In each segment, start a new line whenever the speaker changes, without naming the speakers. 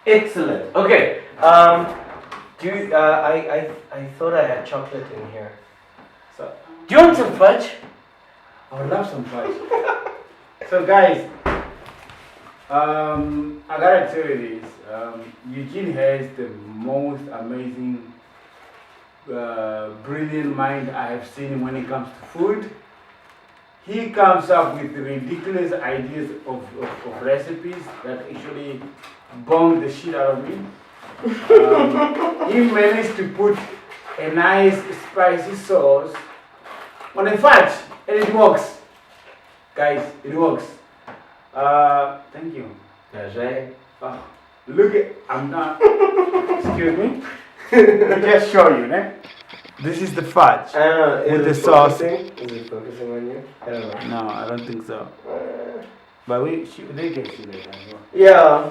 Excellent. Okay. Do you, I thought I had chocolate in here. So, do you want some fudge?
I would love some fudge. So guys, I gotta tell you this. Eugene has the most amazing, brilliant mind I have seen when it comes to food. He comes up with ridiculous ideas of recipes that actually bomb the shit out of me. He managed to put a nice spicy sauce on a fudge and it works. Guys, it works. Thank you.
Ajay.
Oh, look at, I'm not, excuse me. Let me just show you, né? This is the fudge
I don't know.
with the
Is it
sauce.
focusing? Is it focusing on you? I don't know.
No, I don't think so. But they can see that as well.
Yeah.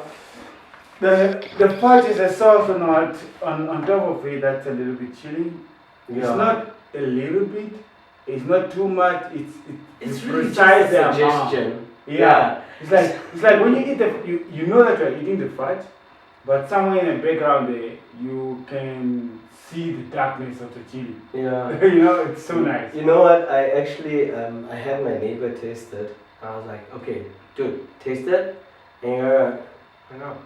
The fudge is a sauce on top of it that's a little bit chilly. It's
Yeah.
not a little bit. It's not too much.
It's really just
precise
a
the amount.
suggestion.
Yeah. It's like when you eat you know that you're eating the fudge, but somewhere in the background there you can see the darkness of the chili.
Yeah.
You know, it's so nice.
You know what? I actually, I had my neighbor taste it. I was like, okay, dude, taste it. And you're like, I know.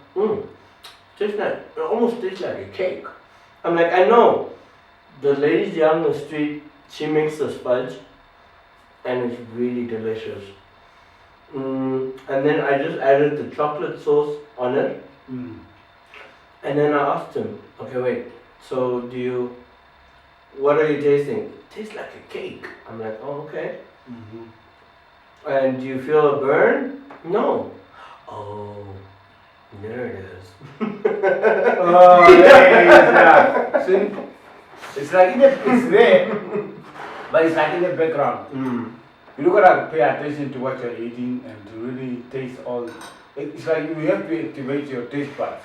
Tastes like, it almost tastes like a cake. I'm like, I know. The lady down the street, she makes this fudge, and it's really delicious. And then I just added the chocolate sauce on it.
Mm.
And then I asked him, okay, wait, so what are you tasting? It tastes like a cake. I'm like, oh, okay.
Mm-hmm.
And do you feel a burn? No. Oh, there it is.
Oh, yeah. See? It's like it's there, but it's like in the background. You gotta pay attention to what you're eating and to really taste all. It's like you have to activate your taste buds.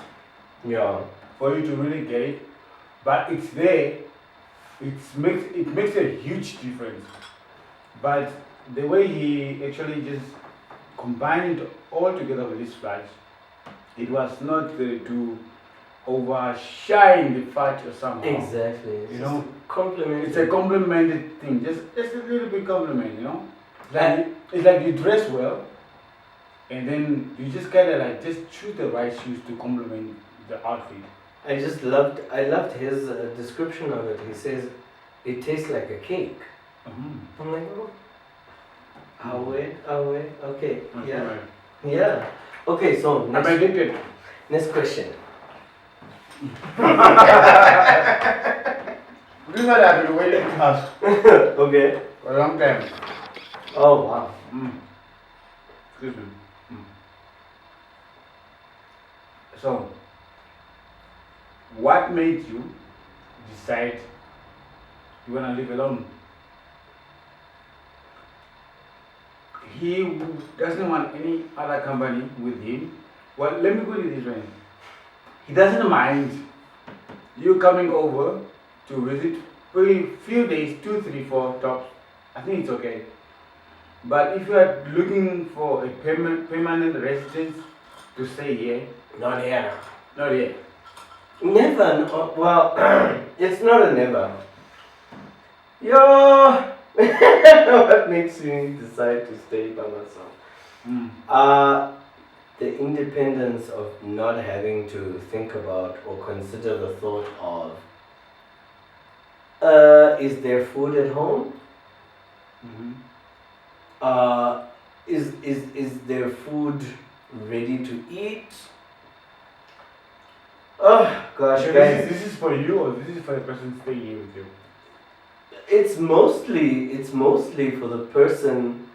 Yeah.
For you to really get it, but it's there. It makes a huge difference. But the way he actually just combined it all together with this fudge, it was not to overshine the fudge or somehow.
Exactly.
You know,
compliment.
it's a complimented thing. Just a little bit compliment. You know, it's like you dress well, and then you just kind of like just choose the right shoes to complement the outfit.
I loved his description of it. He says, it tastes like a cake.
Mm-hmm.
I'm like, oh, I'll wait, okay,
That's
yeah,
right.
yeah. Okay, so
I'm addicted.
next question.
This is what I've been waiting to ask
Okay.
for a long time.
Oh, wow.
Excuse me. So, what made you decide you want to live alone? He doesn't want any other company with him. Well, let me put it this way. He doesn't mind you coming over to visit for a few days, 2, 3, 4 tops. I think it's okay. But if you are looking for a permanent residence to stay here,
Not here.
not here.
Never. Well, it's not a never. Yo, what makes me decide to stay by myself? The independence of not having to think about or consider the thought of, is there food at home? Is there food ready to eat? Oh gosh,
So
guys.
this is for you or this is for the person staying here with you?
It's mostly for the person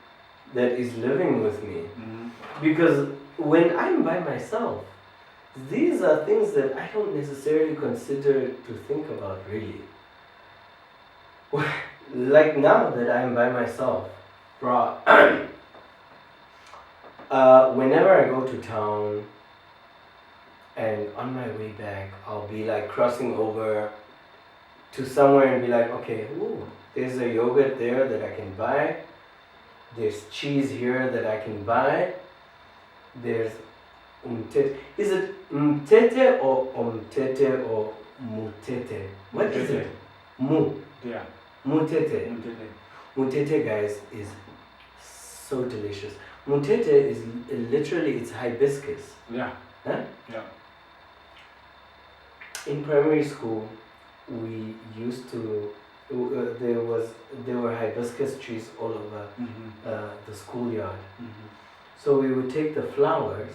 that is living with me. Because when I'm by myself, these are things that I don't necessarily consider to think about really. Like now that I'm by myself, bruh, whenever I go to town and on my way back, I'll be like crossing over to somewhere and be like, okay, ooh, there's a yogurt there that I can buy. There's cheese here that I can buy. There's Umtete. Is it mtete or umtete or mutete? What is it? Mu.
Yeah.
Mutete.
Mutete.
Mutete, guys, is so delicious. Mutete is literally, it's hibiscus.
Yeah.
Huh?
Yeah.
In primary school, we used to, there were hibiscus trees all over the schoolyard. So we would take the flowers,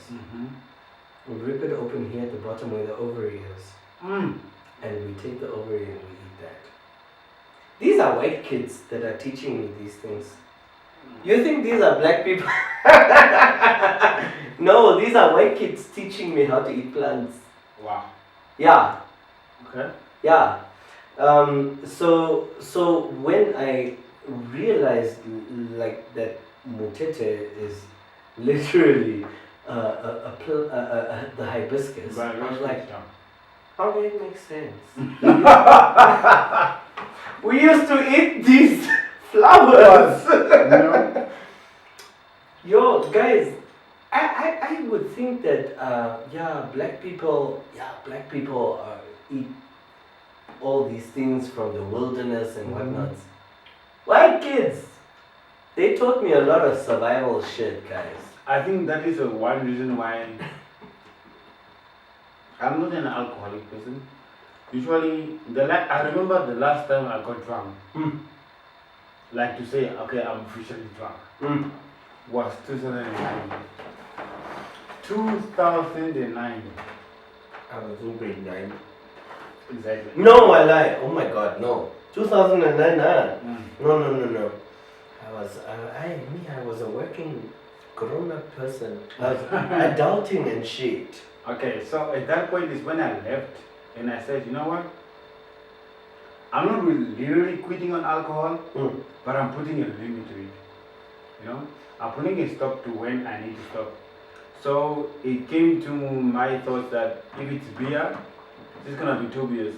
we rip it open here at the bottom where the ovary is, and we take the ovary and we eat that. These are white kids that are teaching me these things. You think these are black people? No, these are white kids teaching me how to eat plants.
Wow.
Yeah.
Okay.
Yeah. So when I realized like that mutete is literally the hibiscus, I was like, how did it make sense? We used to eat these flowers.
No.
Yo, guys, I would think that black people eat all these things from the wilderness and whatnot. White kids, they taught me a lot of survival shit, guys.
I think that is one reason why I'm not an alcoholic person. Usually, I remember the last time I got drunk. Like to say, okay, I'm officially drunk. Was 2009. 2009.
I was in grade 9.
Exactly.
No, I lie. Oh my god, no. 2009, No. I was a working grown-up person. I was adulting and shit.
Okay, so at that point is when I left and I said, you know what? I'm not really quitting on alcohol, but I'm putting a limit to it. You know? I'm putting a stop to when I need to stop. So it came to my thoughts that if it's beer, it's gonna be 2 beers.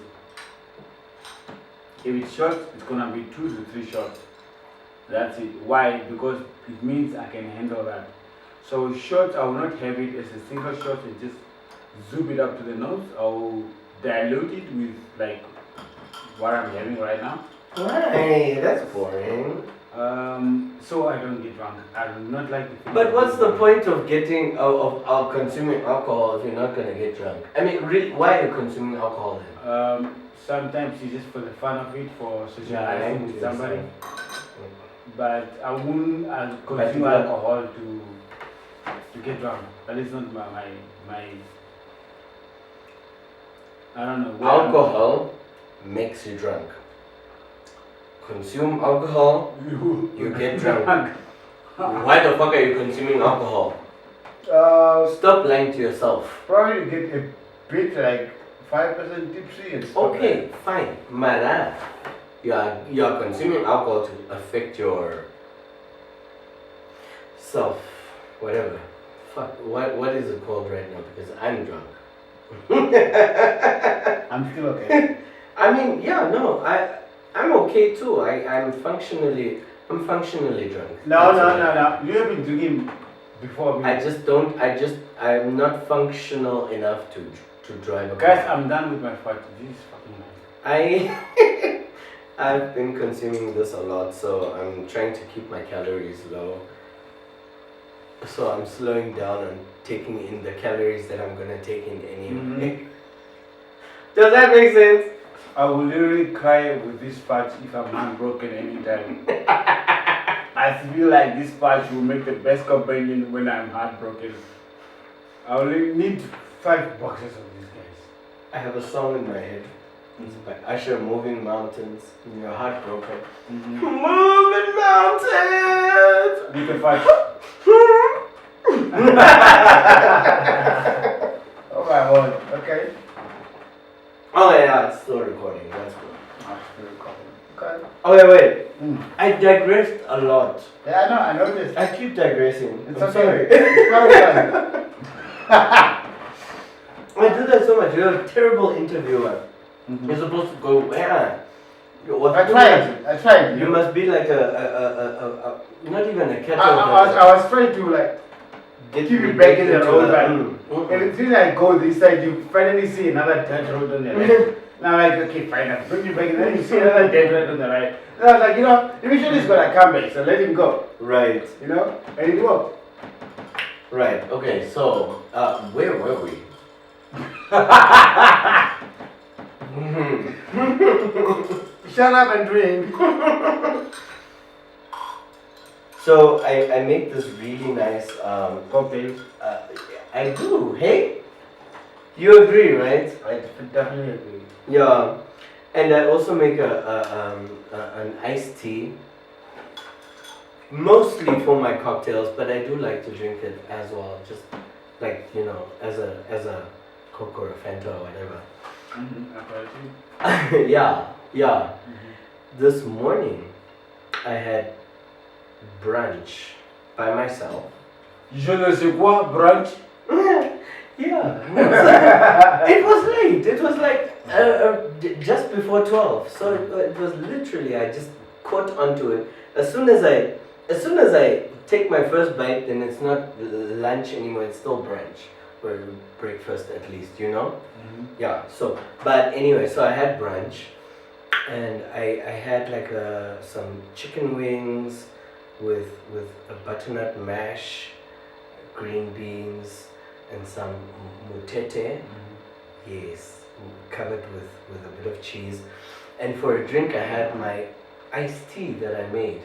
If it's shots, it's gonna be 2 to 3 shots. That's it. Why? Because it means I can handle that. So shots, I will not have it as a single shot and just zoom it up to the nose. I will dilute it with like what I'm having right now.
Why? That's boring.
So I don't get drunk. I do not like the thing.
But what's the point of getting of consuming alcohol if you're not gonna get drunk? I mean, really, why are you consuming alcohol then?
Sometimes it's just for the fun of it, for socializing with somebody. But I wouldn't consume alcohol to get drunk. That is not my I don't know.
Alcohol makes you drunk. Consume alcohol, you get drunk. Why the fuck are you consuming alcohol? Stop lying to yourself.
Probably get a bit like 5% tipsy and stuff.
Okay, fine. Mara, you are consuming alcohol to affect your self, whatever. Fuck, what is it called right now? Because I'm drunk.
I'm still okay.
I mean, yeah, no, I'm okay too. I'm functionally drunk.
No. You have been drinking before me.
I'm not functional enough to drive a car.
Guys, I'm done with my fight. This is fucking nice.
I've been consuming this a lot, so I'm trying to keep my calories low. So I'm slowing down and taking in the calories that I'm gonna take in anyway. Does that make sense?
I will literally cry with this patch if I'm heartbroken anytime. I feel like this patch will make the best companion when I'm heartbroken. I will need 5 boxes of these guys.
I have a song in my head. It's by Usher, Moving Mountains. When you're heartbroken. Moving mountains!
You can fight. Oh my god, okay.
Oh yeah, it's still recording. That's good.
Still recording. Okay.
Oh wait. I digressed a lot.
Yeah, I noticed.
I keep digressing.
It's
I'm
okay.
sorry.
It's fine.
I do that so much. You're a terrible interviewer. You're supposed to go where?
I tried.
You must be like not even a cattle.
I was trying to like
get
keep it back in the road, And as soon as I go this side, you finally see another dirt road on the left. And I'm like, okay, fine, I'll bring you back. And then you see another dirt road on the right. And I was like, eventually he's gonna come back, so let him go.
Right.
And it worked.
Right. Okay. So, where were we?
Shut up and drink.
So I make this really nice
Cocktail.
I do. Hey, you agree, right?
I definitely agree.
Yeah, and I also make an iced tea, mostly for my cocktails, but I do like to drink it as well, just like as a Coke or a Fanta or whatever. Yeah. This morning, I had brunch by myself.
Je ne sais quoi, brunch.
Yeah. It was late. It was like just before 12. So it was literally, I just caught onto it. As soon as I take my first bite, then it's not lunch anymore. It's still brunch or breakfast at least, Yeah. So, but anyway, so I had brunch, and I had like some chicken wings with a butternut mash, green beans, and some mutete. Yes, covered with a bit of cheese. And for a drink, I had my iced tea that I made,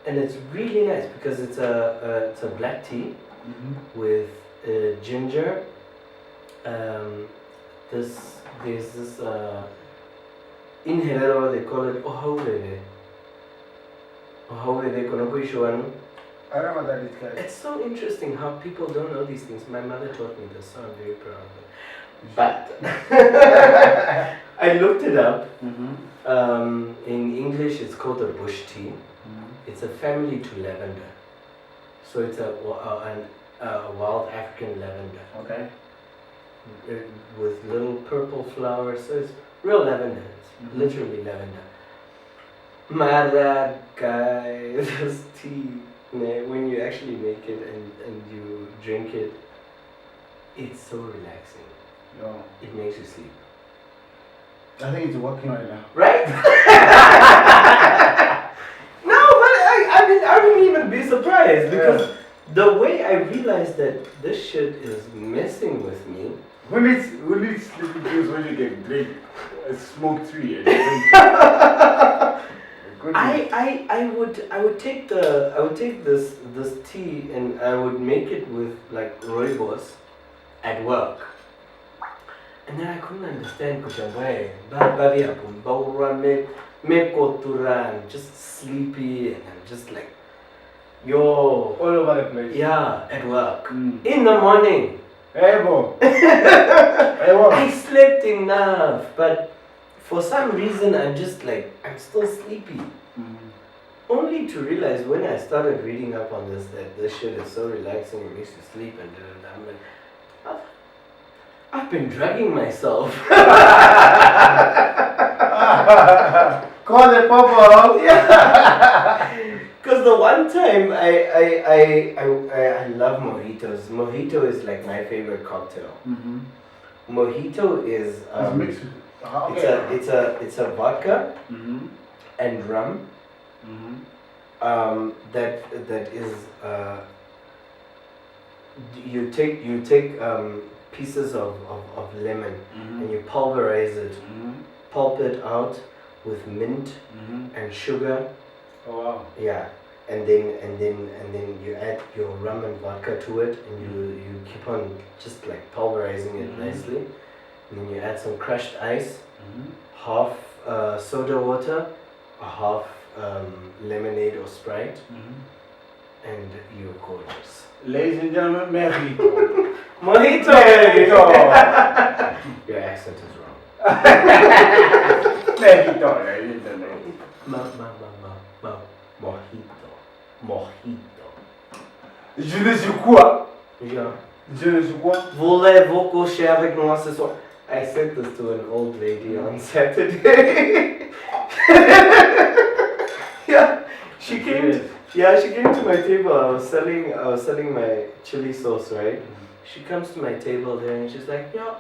and it's really nice because it's a black tea with ginger. There's this in Hello they call it ohawere. Ohawere konokuishuanu.
I don't know what that is, guys.
It's so interesting how people don't know these things. My mother taught me this, so I'm very proud of it. But I looked it up. In English, it's called a bush tea. It's a family to lavender. So it's a wild African lavender.
Okay.
With little purple flowers. So it's real lavender. It's literally lavender. Mara guy, this tea. When you actually make it and you drink it, it's so relaxing.
Yeah.
It makes you sleep.
I think it's working right now.
Right? No, but I wouldn't even be surprised because the way I realized that this shit is messing with me.
Who needs sleeping pills when you can drink a smoke tree and drink?
I would take this tea and I would make it with like rooibos at work, and then I couldn't understand I'm just sleepy and I'm just like
all over the place.
Yeah, at work in the morning.
Hey, bo.
I slept enough, but for some reason I'm still sleepy. Only to realize when I started reading up on this that this shit is so relaxing, it makes you sleep, and I'm like, I've been drugging myself.
Call the popo.
Yeah. Because the one time I love mojitos. Mojito is like my favorite cocktail. Mojito is
it's mixed.
It's a vodka and rum. That is you take pieces of lemon and you pulverize it, pulp it out with mint and sugar.
Oh wow.
Yeah, and then you add your rum and vodka to it, and you keep on just like pulverizing it nicely, and then you add some crushed ice, half soda water, a half lemonade or Sprite, and you're gorgeous.
Ladies and gentlemen, mojito.
Mojito! Your accent is wrong.
Mojito, ladies and gentlemen.
Mojito.
Je ne sais quoi.
Yeah.
Je ne sais quoi.
Voulez-vous coucher avec moi ce soir? I said this to an old lady on Saturday. Yeah, she came. She came to my table. I was selling my chili sauce, right? she comes to my table there and she's like, yeah,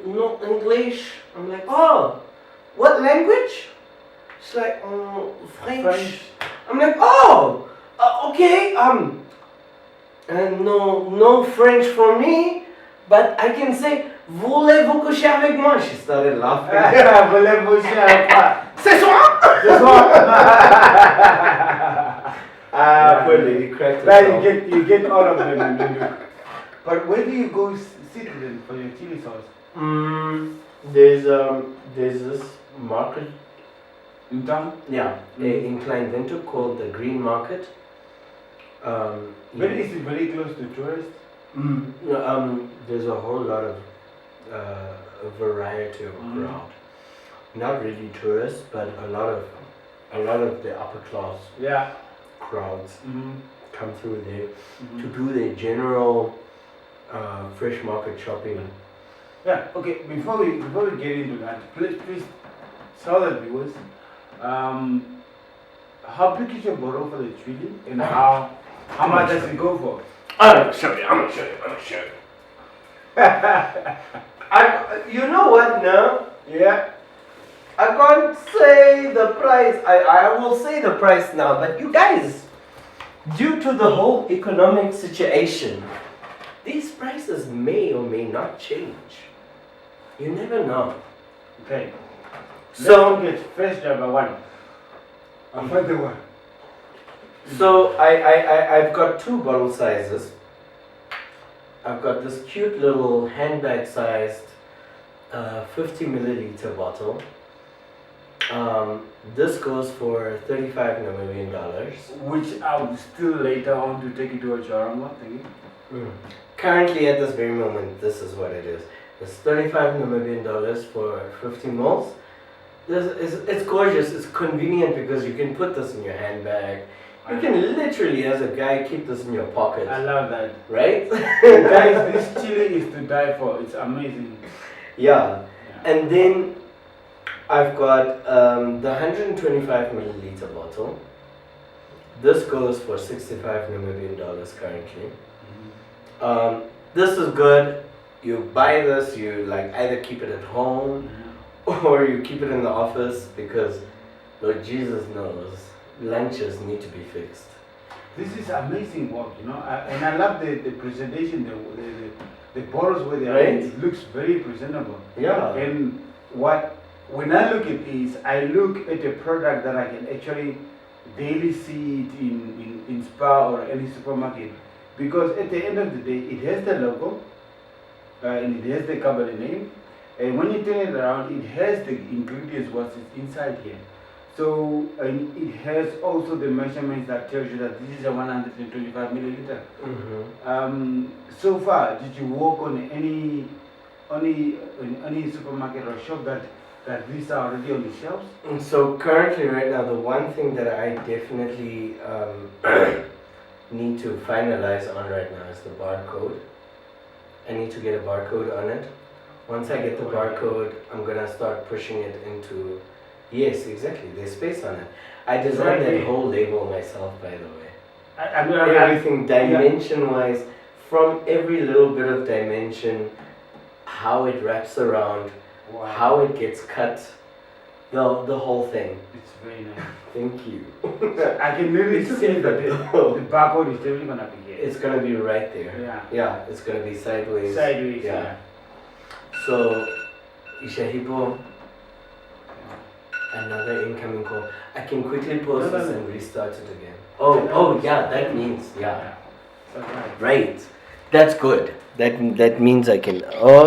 no English. I'm like, oh, what language? She's like, French. I'm like, oh, okay. And no French for me, but I can say, voulez-vous coucher avec moi? She started laughing.
Voulez-vous coucher avec moi?
C'est soir.
Ce soir.
Poor lady cracked
Now
herself.
you get all of them in the look. But where do you go sit then for your chili sauce?
There's this market,
In town?
yeah, in Kleinwinter called the Green Market.
But is it very close to tourists?
There's a whole lot of a variety of crowd. Not really tourists, but a lot of the upper class
Yeah.
crowds come through there to do their general fresh market shopping.
Yeah, okay, before we get into that, please tell the viewers how big is your bottle for the chili and how much does it go for?
I'm gonna show you. You know what now?
Yeah.
I can't say the price. I will say the price now, but you guys, due to the whole economic situation, these prices may or may not change. You never know.
Okay.
So
Let's get fresh number one. Another one.
So I've got two bottle sizes. I've got this cute little handbag sized 50 milliliter bottle. This goes for $35 Namibian dollars.
Which I would still later on to take it to a Charanga thingy.
Currently at this very moment, this is what it is. It's $35 Namibian dollars for 50 mils. It's gorgeous, it's convenient because you can put this in your handbag. You can literally, as a guy, keep this in your pocket.
I love that.
Right?
Guys, this chili is to die for. It's amazing.
Yeah. And then I've got the 125 milliliter bottle. This goes for 65 Namibian dollars currently. This is good. You buy this, you like either keep it at home or you keep it in the office because Lord Jesus knows lunches need to be fixed.
This is amazing work, you know, and I love the presentation, the bottles where they are.
Right?
It looks very presentable.
Yeah.
And when I look at this, I look at a product that I can actually daily see it in Spar or any supermarket, because at the end of the day, it has the logo and it has the company name, and when you turn it around, it has the ingredients what's inside here. So it has also the measurements that tells you that this is a 125 milliliter. So far, did you walk on any supermarket or shop that these are already on the shelves?
And so currently, right now, the one thing that I definitely need to finalize on right now is the barcode. I need to get a barcode on it. Once I get the barcode, I'm gonna start pushing it into. Yes, exactly. There's space on it. I designed that whole label myself, by the way. Everything dimension-wise, from every little bit of dimension, how it wraps around, how it gets cut, the whole thing.
It's very nice.
Thank you.
I can really see that the barcode is definitely gonna be here.
It's gonna be right there.
Yeah.
Yeah, it's gonna be sideways.
Sideways.
Yeah. So, Ishahipo. Another incoming call. I can quickly pause this and restart it again. Oh yeah, that means, yeah.
Okay.
Right. That's good. That means I can, oh.